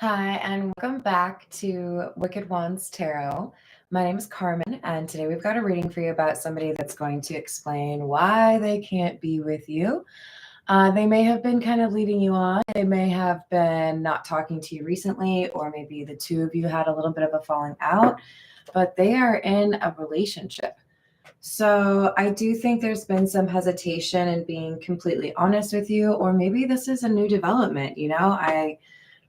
Hi, and welcome back to Wicked Wands Tarot. My name is Carmen, and today we've got a reading for you about somebody that's going to explain why they can't be with you. They may have been kind of leading you on. They may have been not talking to you recently, or maybe the two of you had a little bit of a falling out, but they are in a relationship. So I do think there's been some hesitation in being completely honest with you, or maybe this is a new development. I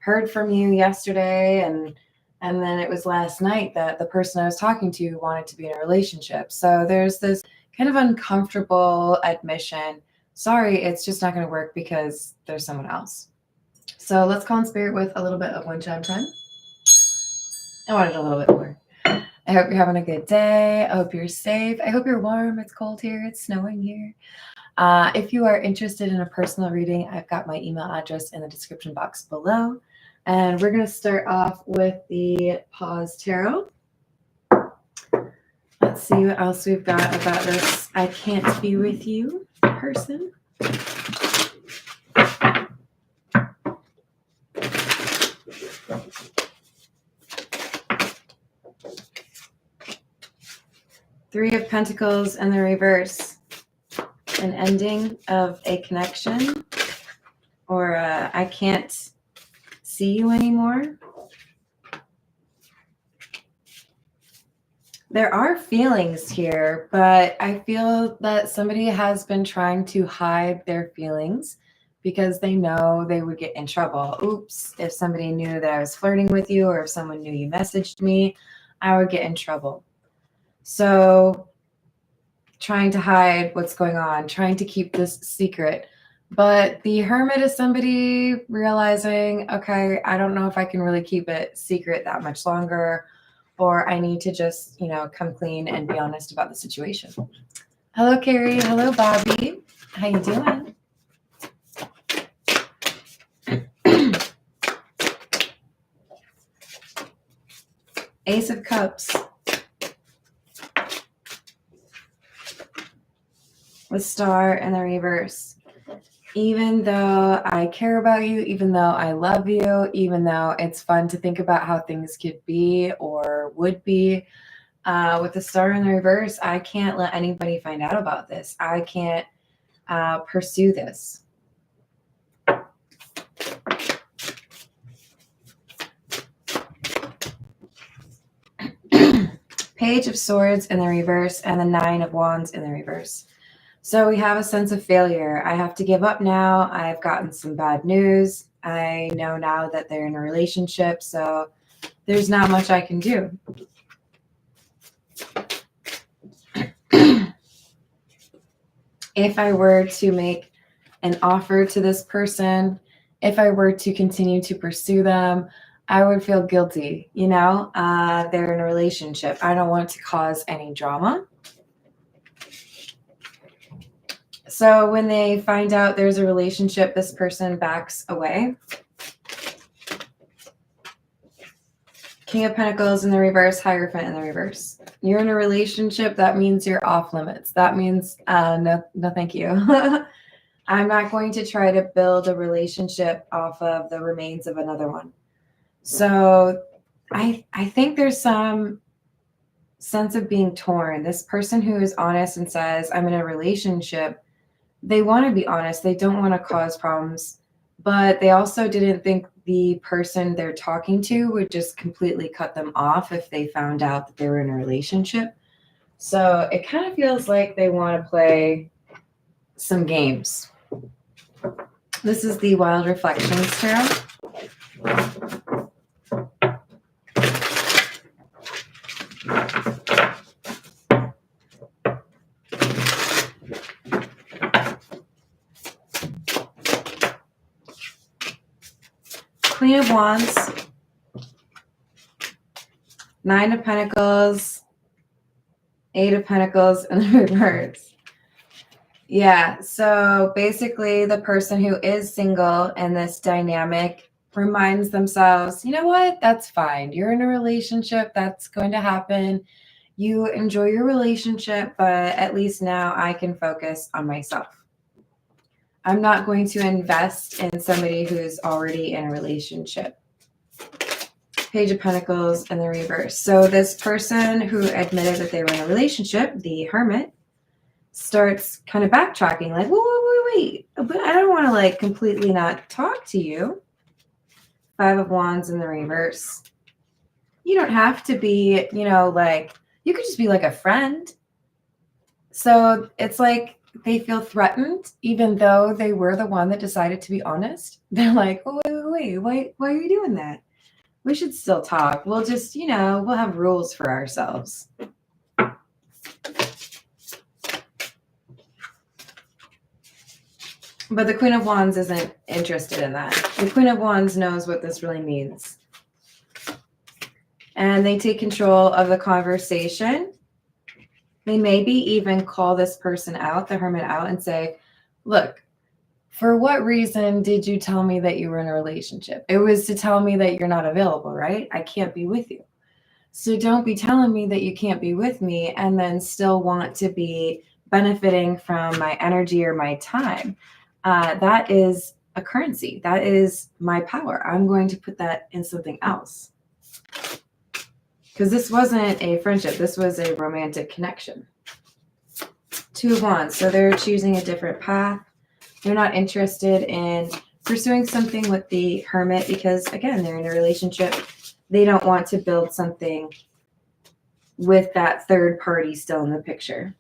heard from you yesterday and then it was last night that the person I was talking to wanted to be in a relationship. So there's this kind of uncomfortable admission. Sorry, it's just not going to work because there's someone else. So let's call in spirit with a little bit of wind chime time. I wanted a little bit more. I hope you're having a good day. I hope you're safe. I hope you're warm. It's cold here. It's snowing here. If you are interested in a personal reading, I've got my email address in the description box below. And we're going to start off with the Pause Tarot. Let's see what else we've got about this I can't be with you person. Three of Pentacles in the reverse. An ending of a connection, or I can't see you anymore. There are feelings here, but I feel that somebody has been trying to hide their feelings because they know they would get in trouble. Oops, if somebody knew that I was flirting with you, or if someone knew you messaged me, I would get in trouble. So trying to hide what's going on, trying to keep this secret. But the Hermit is somebody realizing, okay, I don't know if I can really keep it secret that much longer, or I need to just, come clean and be honest about the situation. Hello, Carrie. Hello, Bobby. How you doing? Ace of Cups. With Star in the reverse. Even though I care about you, even though I love you, even though it's fun to think about how things could be or would be, with the Star in the reverse, I can't let anybody find out about this. I can't pursue this. Page of Swords in the reverse and the Nine of Wands in the reverse. So we have a sense of failure. I have to give up now. I've gotten some bad news. I know now that they're in a relationship, so there's not much I can do. If I were to make an offer to this person, if I were to continue to pursue them, I would feel guilty. They're in a relationship. I don't want to cause any drama. So when they find out there's a relationship, this person backs away. King of Pentacles in the reverse, Hierophant in the reverse. You're in a relationship, that means you're off limits. That means no, thank you. I'm not going to try to build a relationship off of the remains of another one. So I think there's some sense of being torn. This person who is honest and says, I'm in a relationship, they want to be honest. They don't want to cause problems, but they also didn't think the person they're talking to would just completely cut them off if they found out that they were in a relationship. So it kind of feels like they want to play some games. This is the Wild Reflections Tarot. Queen of Wands, Nine of Pentacles, Eight of Pentacles in the reverse. Yeah, so basically the person who is single in this dynamic reminds themselves, you know what, that's fine. You're in a relationship, that's going to happen. You enjoy your relationship, but at least now I can focus on myself. I'm not going to invest in somebody who's already in a relationship. Page of Pentacles in the reverse. So this person who admitted that they were in a relationship, the Hermit, starts kind of backtracking, like, wait, but I don't want to like completely not talk to you. Five of Wands in the reverse. You don't have to be, like, you could just be like a friend. So it's like they feel threatened, even though they were the one that decided to be honest. They're like, oh, wait, why are you doing that? We should still talk. We'll just, we'll have rules for ourselves. But the Queen of Wands isn't interested in that. The Queen of Wands knows what this really means. And they take control of the conversation. They maybe even call this person out, the Hermit out, and say, look, for what reason did you tell me that you were in a relationship? It was to tell me that you're not available, right? I can't be with you. So don't be telling me that you can't be with me and then still want to be benefiting from my energy or my time. That is a currency. That is my power. I'm going to put that in something else. Because this wasn't a friendship. This was a romantic connection. Two of Wands. So they're choosing a different path. They're not interested in pursuing something with the Hermit because, again, they're in a relationship. They don't want to build something with that third party still in the picture.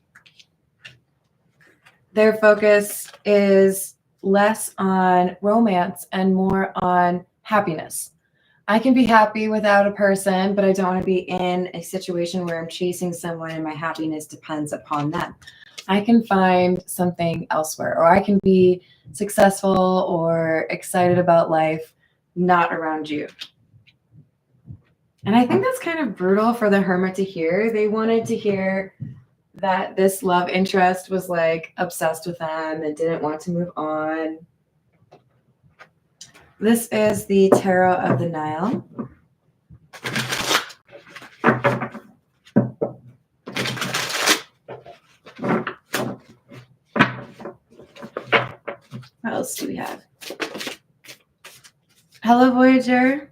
Their focus is less on romance and more on happiness. I can be happy without a person, but I don't want to be in a situation where I'm chasing someone and my happiness depends upon them. I can find something elsewhere, or I can be successful or excited about life, not around you. And I think that's kind of brutal for the Hermit to hear. They wanted to hear that this love interest was like obsessed with them and didn't want to move on. This is the Tarot of the Nile. What else do we have? Hello, Voyager.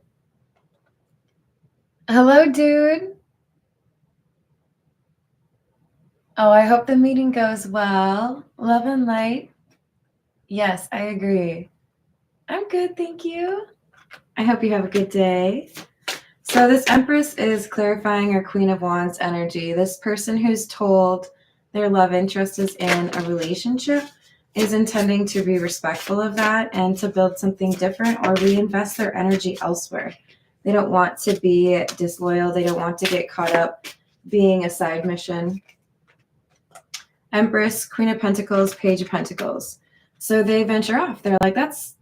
Hello, dude. Oh, I hope the meeting goes well. Love and light. Yes, I agree. I'm good, thank you. I hope you have a good day. So this Empress is clarifying our Queen of Wands energy. This person who's told their love interest is in a relationship is intending to be respectful of that and to build something different or reinvest their energy elsewhere. They don't want to be disloyal. They don't want to get caught up being a side mission. Empress, Queen of Pentacles, Page of Pentacles. So they venture off. They're like, that's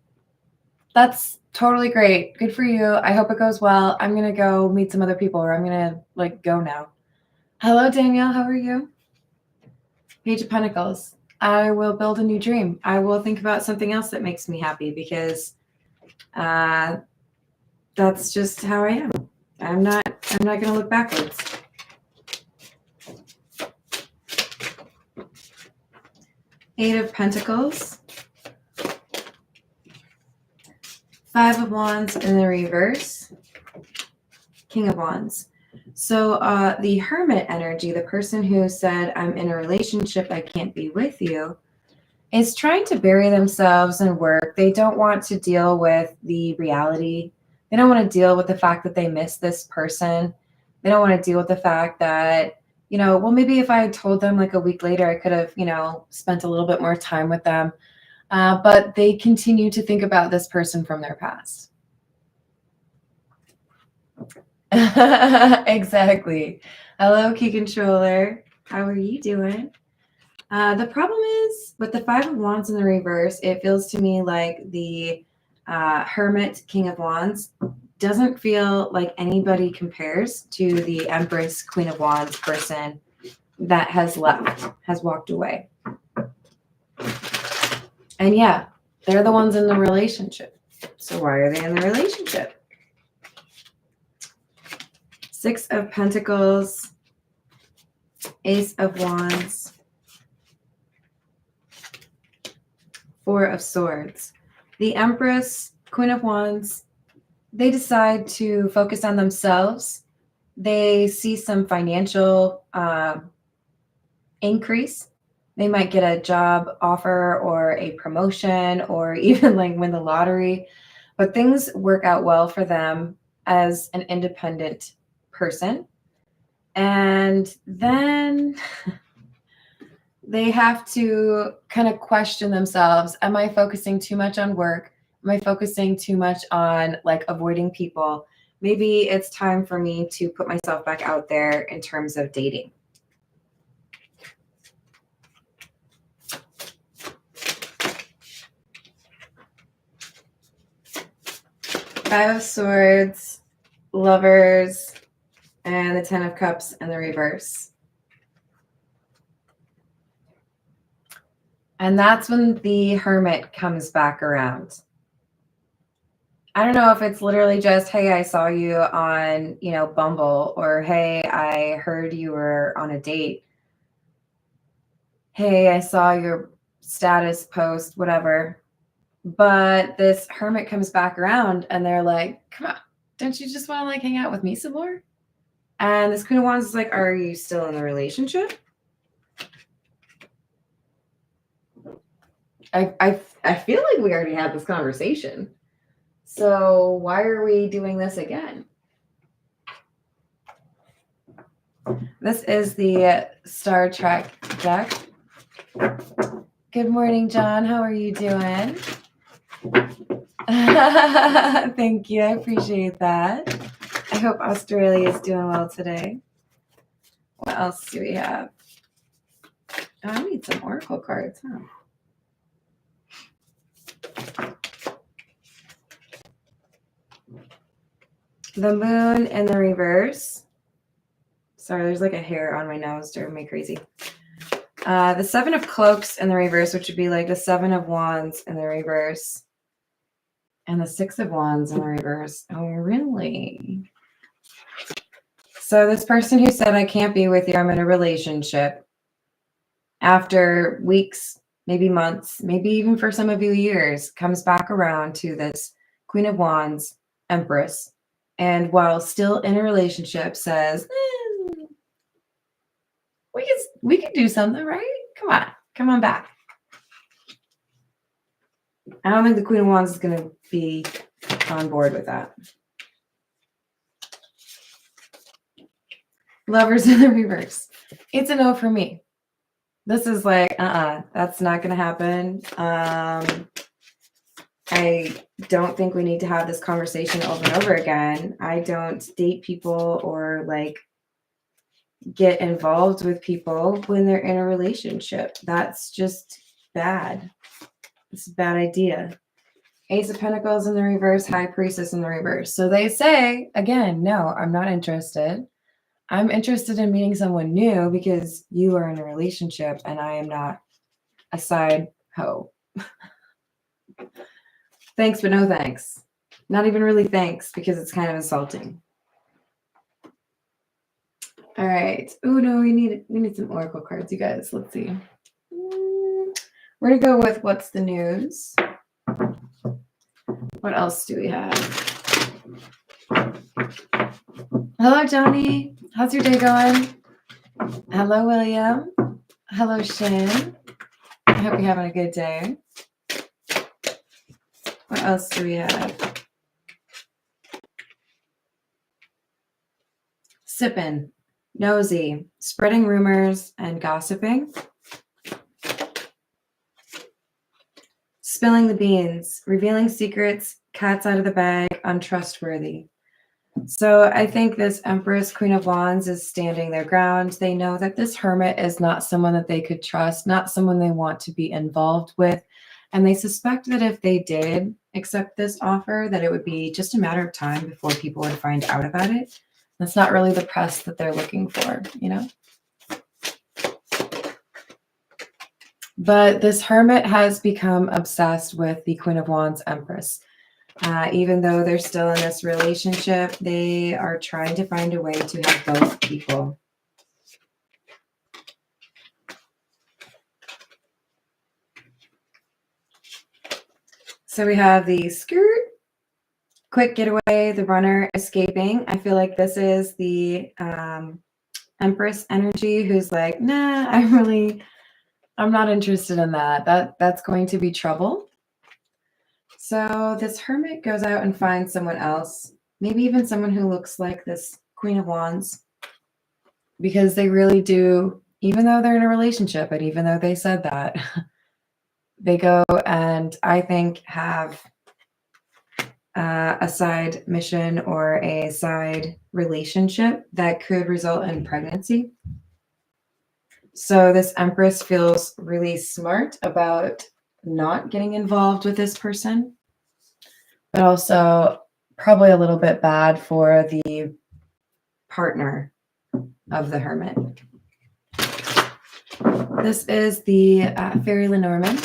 totally great. Good for you. I hope it goes well. I'm going to go meet some other people, or I'm going to like go now. Hello, Danielle. How are you? Page of Pentacles. I will build a new dream. I will think about something else that makes me happy because that's just how I am. I'm not going to look backwards. Eight of Pentacles. Five of Wands in the reverse. King of Wands. So the Hermit energy, the person who said, I'm in a relationship, I can't be with you, is trying to bury themselves in work. They don't want to deal with the reality. They don't want to deal with the fact that they miss this person. They don't want to deal with the fact that, well, maybe if I had told them like a week later, I could have, spent a little bit more time with them. But they continue to think about this person from their past. Exactly. Hello, Key Controller. How are you doing? The problem is with the Five of Wands in the reverse, it feels to me like the Hermit, King of Wands, doesn't feel like anybody compares to the Empress, Queen of Wands person that has left, has walked away. And yeah, they're the ones in the relationship. So why are they in the relationship? Six of Pentacles, Ace of Wands, Four of Swords. The Empress, Queen of Wands, they decide to focus on themselves. They see some financial increase. They might get a job offer or a promotion or even like win the lottery, but things work out well for them as an independent person. And then they have to kind of question themselves. Am I focusing too much on work? Am I focusing too much on like avoiding people? Maybe it's time for me to put myself back out there in terms of dating. Five of Swords, Lovers, and the Ten of Cups in the reverse. And that's when the Hermit comes back around. I don't know if it's literally just, hey, I saw you on, Bumble, or hey, I heard you were on a date. Hey, I saw your status post, whatever. But this Hermit comes back around and they're like, come on, don't you just want to like hang out with me some more? And this Queen of Wands is like, are you still in the relationship? I feel like we already had this conversation. So why are we doing this again? This is the Star Trek deck. Good morning, John. How are you doing? Thank you. I appreciate that. I hope Australia is doing well today. What else do we have? Oh, I need some oracle cards, huh? The Moon in the reverse. Sorry, there's like a hair on my nose driving me crazy. The Seven of Cloaks in the reverse, which would be like the Seven of Wands in the reverse. And the Six of Wands in the reverse. Oh, really? So this person who said, I can't be with you, I'm in a relationship. After weeks, maybe months, maybe even for some of you years, comes back around to this Queen of Wands, Empress. And while still in a relationship says, we could do something, right? Come on back. I don't think the Queen of Wands is going to be on board with that. Lovers in the reverse. It's a no for me. This is like, that's not going to happen. I don't think we need to have this conversation over and over again. I don't date people or like get involved with people when they're in a relationship. That's just bad. It's a bad idea. Ace of Pentacles in the reverse, High Priestess in the reverse. So they say, again, no, I'm not interested. I'm interested in meeting someone new because you are in a relationship and I am not a side hoe. Thanks, but no thanks. Not even really thanks because it's kind of insulting. All right. Oh no, we need some oracle cards, you guys. Let's see. We're gonna go with what's the news. What else do we have? Hello, Johnny. How's your day going? Hello, William. Hello, Shin. I hope you're having a good day. What else do we have? Sipping, nosy, spreading rumors and gossiping. Spilling the beans, revealing secrets, cat's out of the bag, untrustworthy. So I think this Empress, Queen of Wands is standing their ground. They know that this Hermit is not someone that they could trust, not someone they want to be involved with. And they suspect that if they did accept this offer, that it would be just a matter of time before people would find out about it. That's not really the press that they're looking for, you know? But this Hermit has become obsessed with the Queen of Wands, Empress. Even though they're still in this relationship, they are trying to find a way to have both people. So we have the skirt, quick getaway, the runner escaping. I feel like this is the Empress energy who's like, nah, I'm not interested in that. That's going to be trouble. So this Hermit goes out and finds someone else, maybe even someone who looks like this Queen of Wands, because they really do, even though they're in a relationship and even though they said that, they go and I think have a side mission or a side relationship that could result in pregnancy. So this Empress feels really smart about not getting involved with this person, but also probably a little bit bad for the partner of the Hermit. This is the Fairy Lenormand.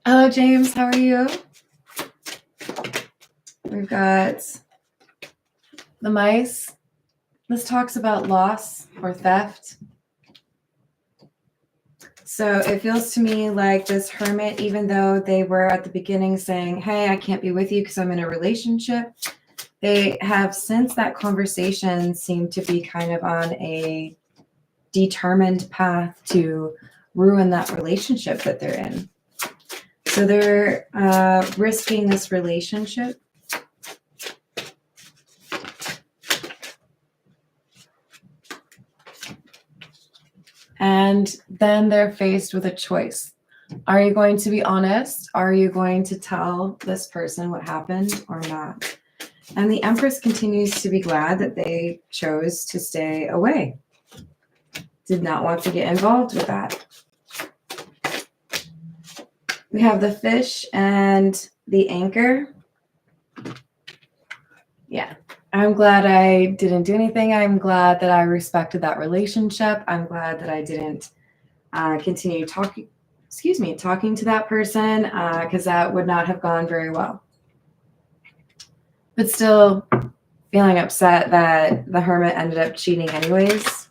Hello, James. How are you? We've got the mice. This talks about loss or theft. So it feels to me like this Hermit, even though they were at the beginning saying, hey, I can't be with you because I'm in a relationship, they have since that conversation seemed to be kind of on a determined path to ruin that relationship that they're in. So they're risking this relationship. And then they're faced with a choice. Are you going to be honest? Are you going to tell this person what happened or not? And the Empress continues to be glad that they chose to stay away. Did not want to get involved with that. We have the Fish and the Anchor. Yeah. I'm glad I didn't do anything. I'm glad that I respected that relationship. I'm glad that I didn't continue talking to that person because that would not have gone very well. But still feeling upset that the Hermit ended up cheating anyways.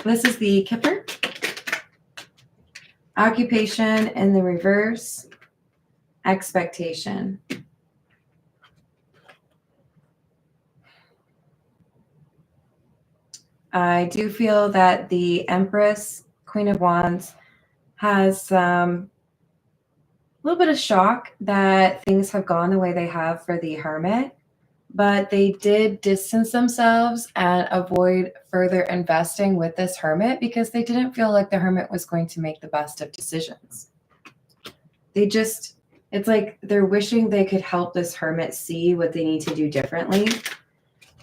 This is the Kipper. Occupation in the reverse. Expectation. I do feel that the Empress, Queen of Wands, has a little bit of shock that things have gone the way they have for the Hermit, but they did distance themselves and avoid further investing with this Hermit because they didn't feel like the Hermit was going to make the best of decisions. It's like they're wishing they could help this Hermit see what they need to do differently.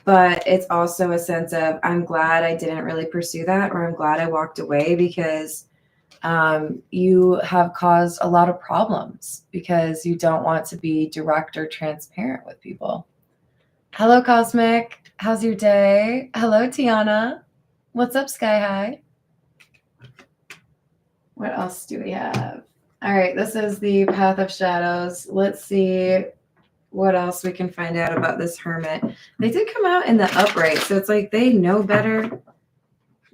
But it's also a sense of, I'm glad I didn't really pursue that, or I'm glad I walked away because you have caused a lot of problems because you don't want to be direct or transparent with people. Hello, Cosmic. How's your day? Hello, Tiana. What's up, Sky High? What else do we have? All right, this is the Path of Shadows. Let's see what else we can find out about this Hermit. They did come out in the upright, so it's like they know better.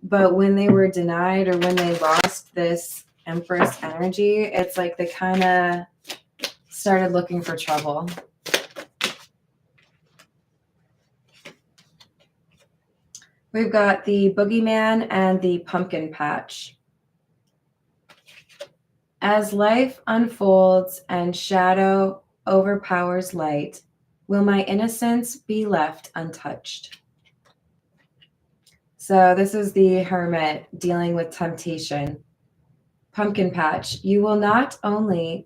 But when they were denied or when they lost this Empress energy, it's like they kind of started looking for trouble. We've got the Boogeyman and the Pumpkin Patch. As life unfolds and shadow overpowers light, will my innocence be left untouched? So this is the Hermit dealing with temptation. Pumpkin Patch, you will only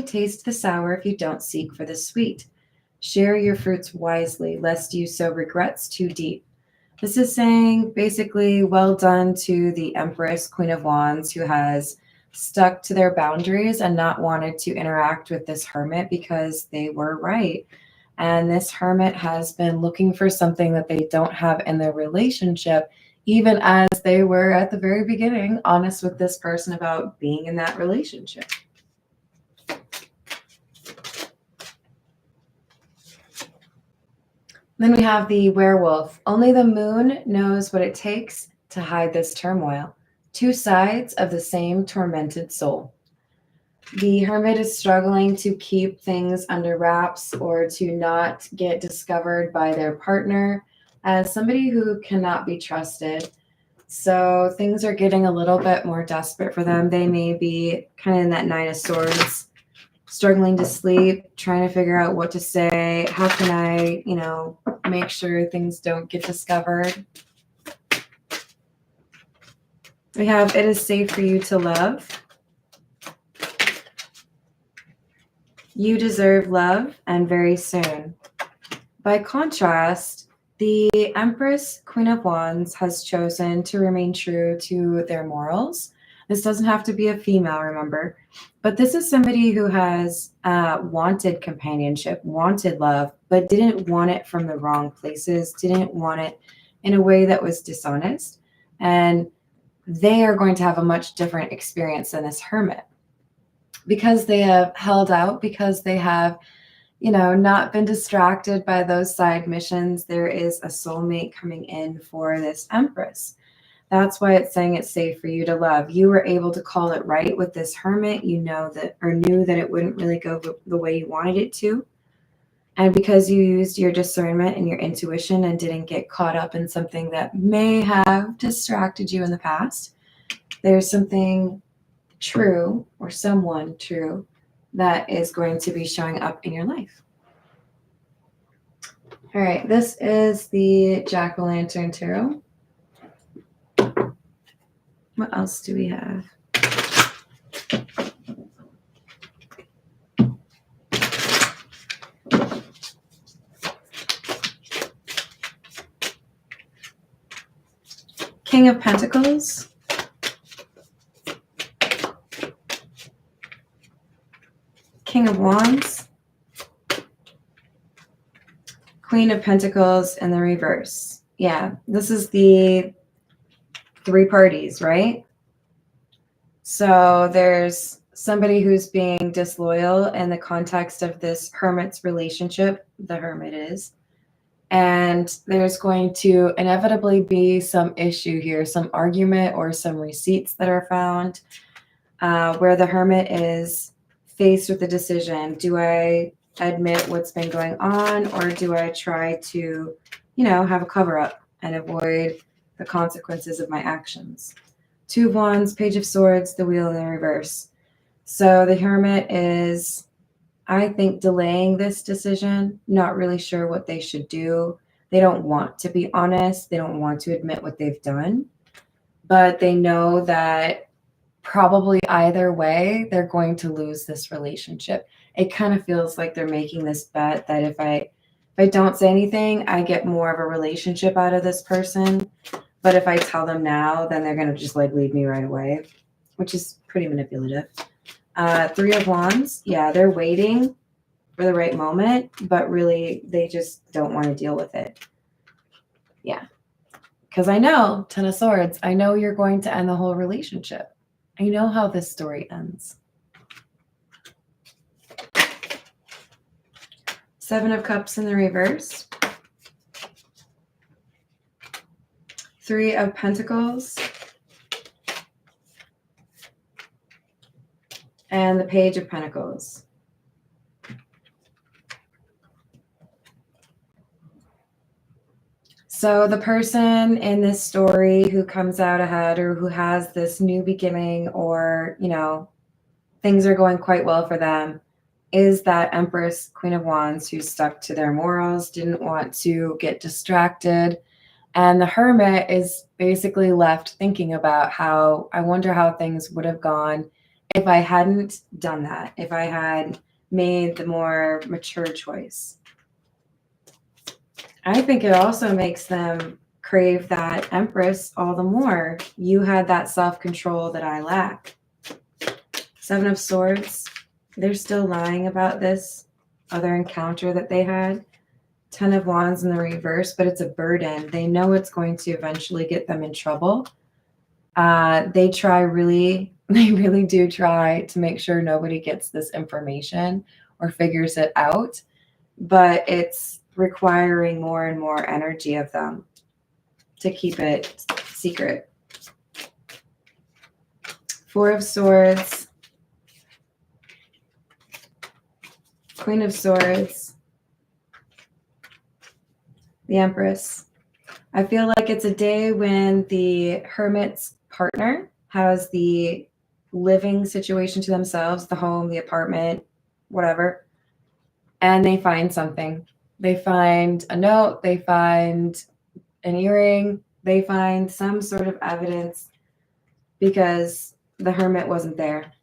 taste the sour if you don't seek for the sweet. Share your fruits wisely, lest you sow regrets too deep. This is saying basically well done to the Empress, Queen of Wands, who has stuck to their boundaries and not wanted to interact with this Hermit because they were right. And this Hermit has been looking for something that they don't have in their relationship, even as they were at the very beginning honest with this person about being in that relationship. Then we have the Werewolf. Only the moon knows what it takes to hide this turmoil. Two sides of the same tormented soul. The Hermit is struggling to keep things under wraps or to not get discovered by their partner as somebody who cannot be trusted. So things are getting a little bit more desperate for them. They may be kind of in that Nine of Swords, struggling to sleep, trying to figure out what to say. How can I, make sure things don't get discovered? We have, it is safe for you to love. You deserve love, and very soon. By contrast, the Empress, Queen of Wands, has chosen to remain true to their morals. This doesn't have to be a female, remember, but this is somebody who has wanted companionship, wanted love, but didn't want it from the wrong places, didn't want it in a way that was dishonest. And they are going to have a much different experience than this Hermit, because they have held out, because they have, not been distracted by those side missions. There is a soulmate coming in for this Empress. That's why it's saying it's safe for you to love. You were able to call it right with this Hermit. You know that, or knew that it wouldn't really go the way you wanted it to. And because you used your discernment and your intuition and didn't get caught up in something that may have distracted you in the past, there's something true, or someone true, that is going to be showing up in your life. All right, this is the Jack-o'-lantern tarot. What else do we have? King of Pentacles. King of Wands, Queen of Pentacles in the reverse. Yeah, this is the three parties, right? So there's somebody who's being disloyal in the context of this Hermit's relationship, the Hermit is, and there's going to inevitably be some issue here, some argument or some receipts that are found where the Hermit is faced with the decision. Do I admit what's been going on, or do I try to, have a cover up and avoid the consequences of my actions? Two of Wands, Page of Swords, the Wheel in the reverse. So the Hermit is, I think, delaying this decision, not really sure what they should do. They don't want to be honest. They don't want to admit what they've done, but they know that probably either way, they're going to lose this relationship. It kind of feels like they're making this bet that if I don't say anything, I get more of a relationship out of this person. But if I tell them now, then they're going to just leave me right away, which is pretty manipulative. Three of Wands. Yeah, they're waiting for the right moment, but really they just don't want to deal with it. Yeah. Because I know, Ten of Swords, I know you're going to end the whole relationship. I know how this story ends. Seven of Cups in the reverse. Three of Pentacles. And the Page of Pentacles. So the person in this story who comes out ahead, or who has this new beginning, or, things are going quite well for them, is that Empress, Queen of Wands, who's stuck to their morals, didn't want to get distracted. And the Hermit is basically left thinking about how, I wonder how things would have gone if I hadn't done that, if I had made the more mature choice. I think it also makes them crave that Empress all the more. You had that self-control that I lack. Seven of Swords. They're still lying about this other encounter that they had. Ten of Wands in the reverse, but it's a burden. They know it's going to eventually get them in trouble. They really do try to make sure nobody gets this information or figures it out, but it's requiring more and more energy of them to keep it secret. Four of Swords, Queen of Swords, the Empress. I feel like it's a day when the Hermit's partner has the living situation to themselves, the home, the apartment, whatever, and they find something. They find a note, they find an earring, they find some sort of evidence because the Hermit wasn't there.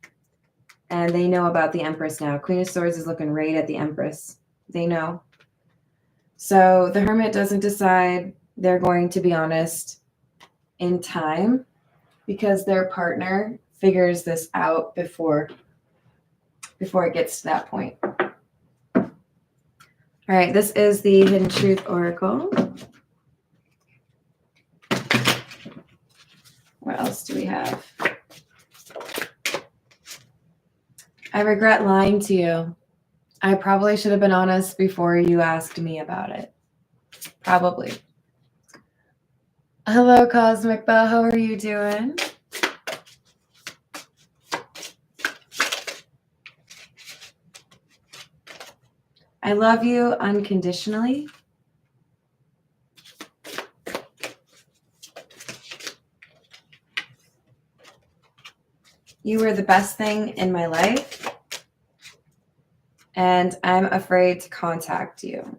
And they know about the Empress now. Queen of Swords is looking right at the Empress. They know. So the Hermit doesn't decide they're going to be honest in time because their partner figures this out before it gets to that point. All right, this is the Hidden Truth Oracle. What else do we have? I regret lying to you. I probably should have been honest before you asked me about it. Probably. Hello, Cosmic Bell. How are you doing? I love you unconditionally. You were the best thing in my life, and I'm afraid to contact you.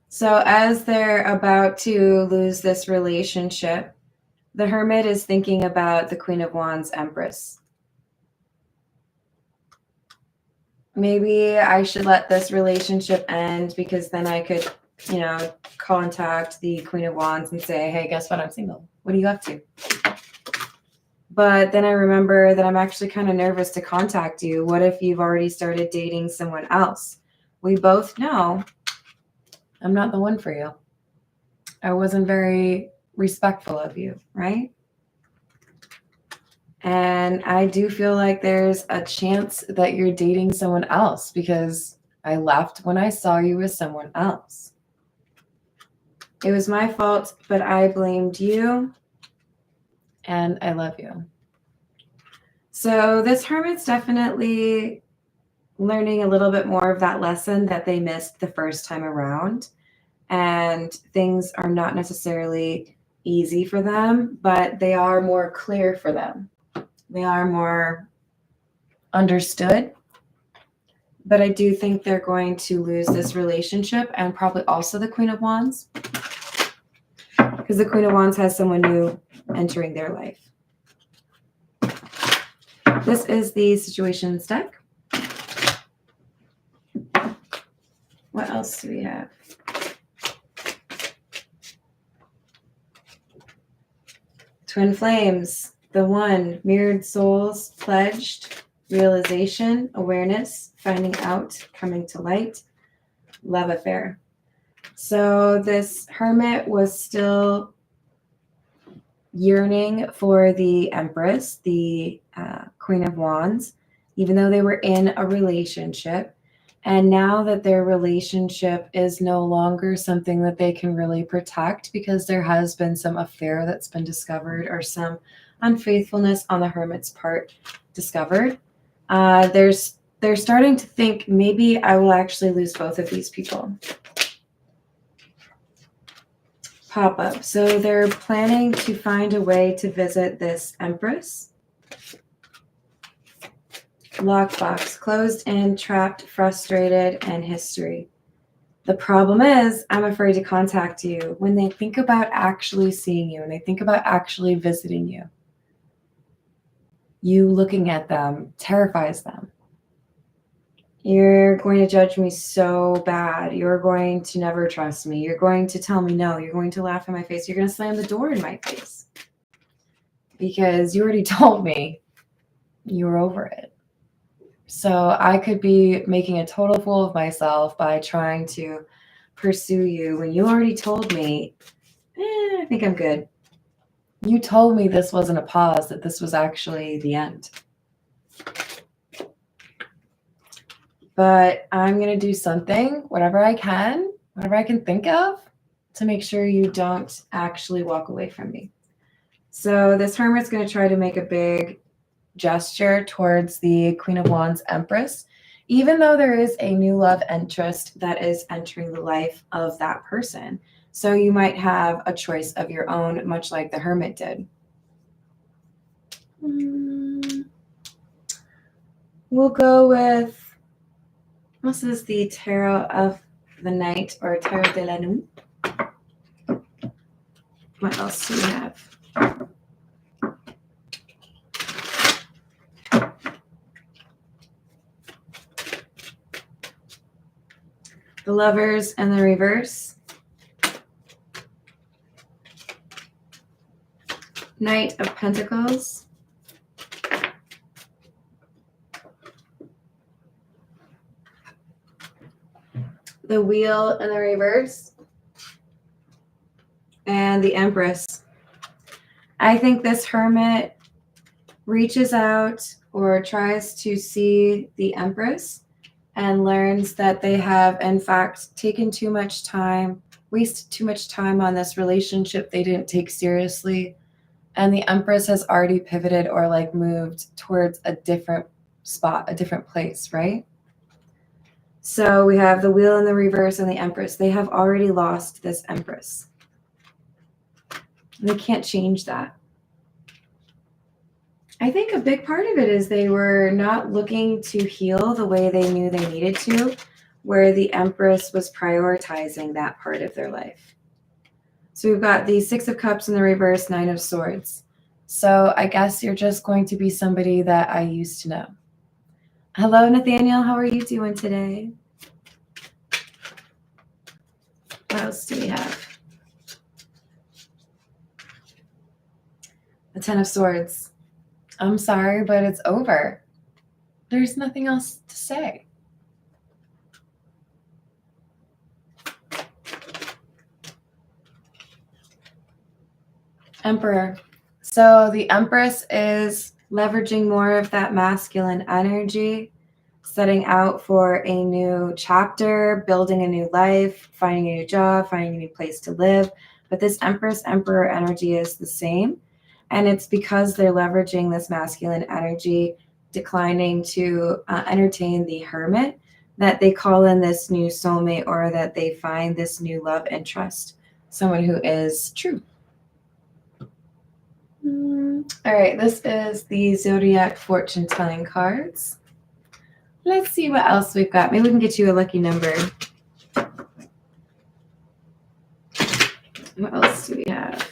So as they're about to lose this relationship, the Hermit is thinking about the Queen of Wands, Empress. Maybe I should let this relationship end because then I could, contact the Queen of Wands and say, hey, guess what? I'm single. What are you up to? But then I remember that I'm actually kind of nervous to contact you. What if you've already started dating someone else? We both know I'm not the one for you. I wasn't very respectful of you, right? And I do feel like there's a chance that you're dating someone else because I left when I saw you with someone else. It was my fault, but I blamed you. And I love you. So this Hermit's definitely learning a little bit more of that lesson that they missed the first time around. And things are not necessarily easy for them, but they are more clear for them. They are more understood. But I do think they're going to lose this relationship and probably also the Queen of Wands. Because the Queen of Wands has someone new entering their life. This is the Situations deck. What else do we have? Twin Flames, the One, Mirrored Souls, Pledged, Realization, Awareness, Finding Out, Coming to Light, Love Affair. So this Hermit was still yearning for the Empress, the Queen of Wands, even though they were in a relationship. And now that their relationship is no longer something that they can really protect because there has been some affair that's been discovered or some unfaithfulness on the Hermit's part discovered, they're starting to think maybe I will actually lose both of these people. Pop up. So they're planning to find a way to visit this Empress. Lockbox, closed in, trapped, frustrated, and history. The problem is, I'm afraid to contact you. When they think about actually seeing you, and they think about actually visiting you, you looking at them terrifies them. You're going to judge me so bad. You're going to never trust me. You're going to tell me no. You're going to laugh in my face. You're going to slam the door in my face. Because you already told me you were over it. So I could be making a total fool of myself by trying to pursue you when you already told me, I think I'm good. You told me this wasn't a pause, that this was actually the end. But I'm going to do something, whatever I can think of, to make sure you don't actually walk away from me. So this Hermit's going to try to make a big gesture towards the Queen of Wands Empress, even though there is a new love interest that is entering the life of that person. So you might have a choice of your own, much like the Hermit did. We'll go with, this is the Tarot of the Night, or Tarot de la Nuit. What else do we have? The Lovers and the Reverse. Knight of Pentacles. The Wheel and the Reverse. And the Empress. I think this Hermit reaches out or tries to see the Empress and learns that they have, in fact, taken too much time, wasted too much time on this relationship they didn't take seriously. And the Empress has already pivoted or like moved towards a different spot, a different place, right? So we have the Wheel in the Reverse and the Empress. They have already lost this Empress. They can't change that. I think a big part of it is they were not looking to heal the way they knew they needed to, where the Empress was prioritizing that part of their life. So we've got the Six of Cups in the Reverse, Nine of Swords. So I guess you're just going to be somebody that I used to know. Hello, Nathaniel. How are you doing today? What else do we have? The Ten of Swords. I'm sorry, but it's over. There's nothing else to say. Emperor. So the Empress is leveraging more of that masculine energy, setting out for a new chapter, building a new life, finding a new job, finding a new place to live. But this Empress Emperor energy is the same. And it's because they're leveraging this masculine energy, declining to entertain the Hermit, that they call in this new soulmate, or that they find this new love interest, someone who is true. All right, this is the Zodiac fortune telling cards. Let's see what else we've got. Maybe we can get you a lucky number. What else do we have?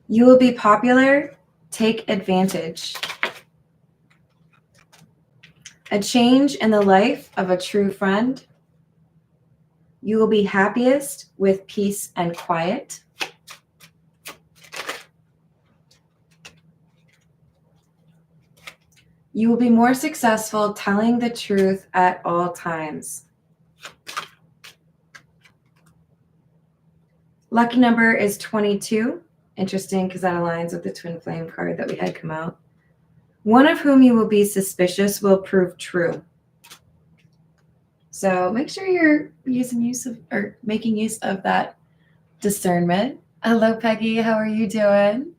You will be popular. Take advantage. A change in the life of a true friend. You will be happiest with peace and quiet. You will be more successful telling the truth at all times. Lucky number is 22. Interesting, because that aligns with the twin flame card that we had come out. One of whom you will be suspicious will prove true. So make sure you're making use of that discernment. Hello, Peggy. How are you doing?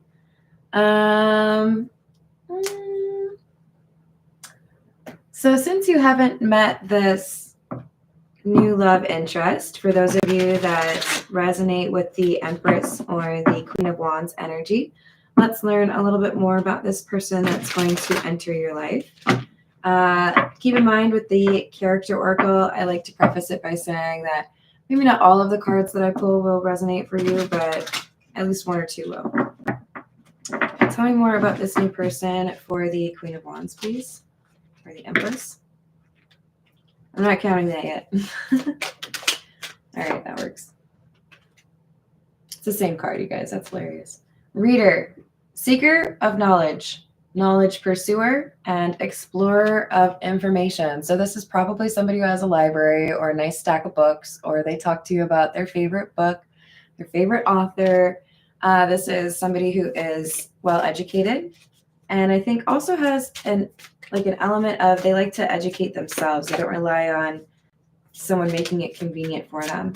So since you haven't met this new love interest, for those of you that resonate with the Empress or the Queen of Wands energy, let's learn a little bit more about this person that's going to enter your life. Keep in mind with the character oracle, I like to preface it by saying that maybe not all of the cards that I pull will resonate for you, but at least one or two will. Tell me more about this new person for the Queen of Wands, please, or the Empress. I'm not counting that yet. All right, that works. It's the same card, you guys. That's hilarious. Reader, seeker of knowledge, knowledge pursuer, and explorer of information. So this is probably somebody who has a library or a nice stack of books, or they talk to you about their favorite book, their favorite author. This is somebody who is well educated, and I think also has an element of they like to educate themselves. They don't rely on someone making it convenient for them.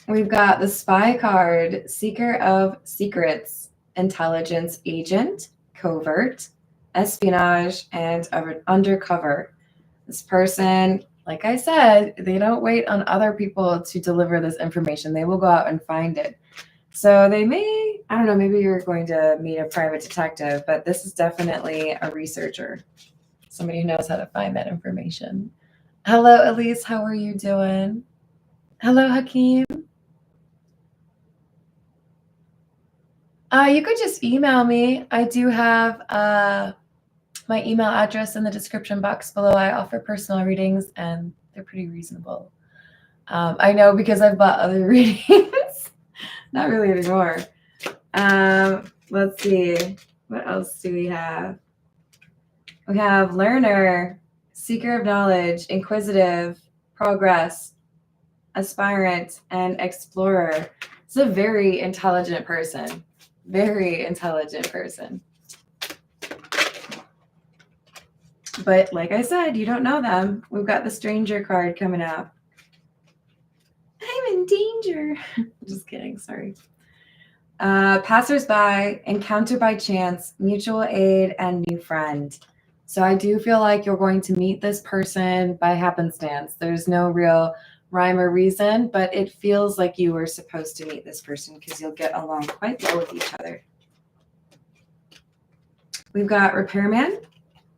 We've got the Spy card, Seeker of Secrets, Intelligence Agent, Covert, Espionage, and Undercover. This person, like I said, they don't wait on other people to deliver this information. They will go out and find it. So they may, I don't know, maybe you're going to meet a private detective, but this is definitely a researcher. Somebody who knows how to find that information. Hello, Elise. How are you doing? Hello, Hakeem. You could just email me. I do have my email address in the description box below. I offer personal readings, and they're pretty reasonable. I know because I've bought other readings. Not really anymore. Let's see. What else do we have? We have Learner, Seeker of Knowledge, Inquisitive, Progress, Aspirant, and Explorer. It's a very intelligent person. Very intelligent person. But like I said, you don't know them. We've got the Stranger card coming up. I'm in danger. Just kidding. Sorry. Passersby, Encounter by Chance, Mutual Aid, and New Friend. So I do feel like you're going to meet this person by happenstance. There's no real rhyme or reason, but it feels like you were supposed to meet this person because you'll get along quite well with each other. We've got Repairman,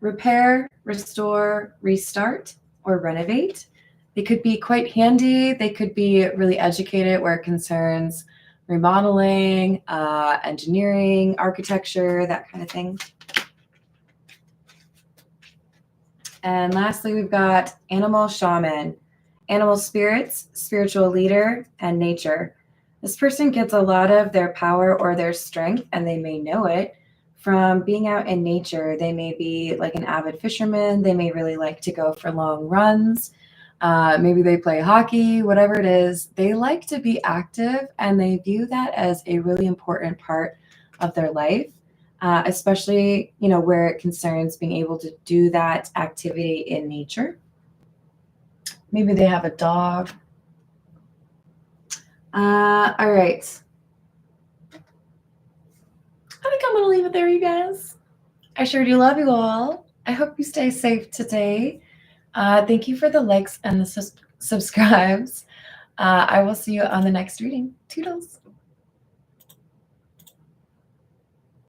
Repair, Restore, Restart, or Renovate. They could be quite handy. They could be really educated where it concerns remodeling, engineering, architecture, that kind of thing. And lastly, we've got Animal Shaman, Animal Spirits, Spiritual Leader, and Nature. This person gets a lot of their power or their strength, and they may know it, from being out in nature. They may be like an avid fisherman. They may really like to go for long runs. Maybe they play hockey, whatever it is. They like to be active, and they view that as a really important part of their life. Especially, where it concerns being able to do that activity in nature. Maybe they have a dog. All right. I think I'm going to leave it there, you guys. I sure do love you all. I hope you stay safe today. Thank you for the likes and the subscribes. I will see you on the next reading. Toodles.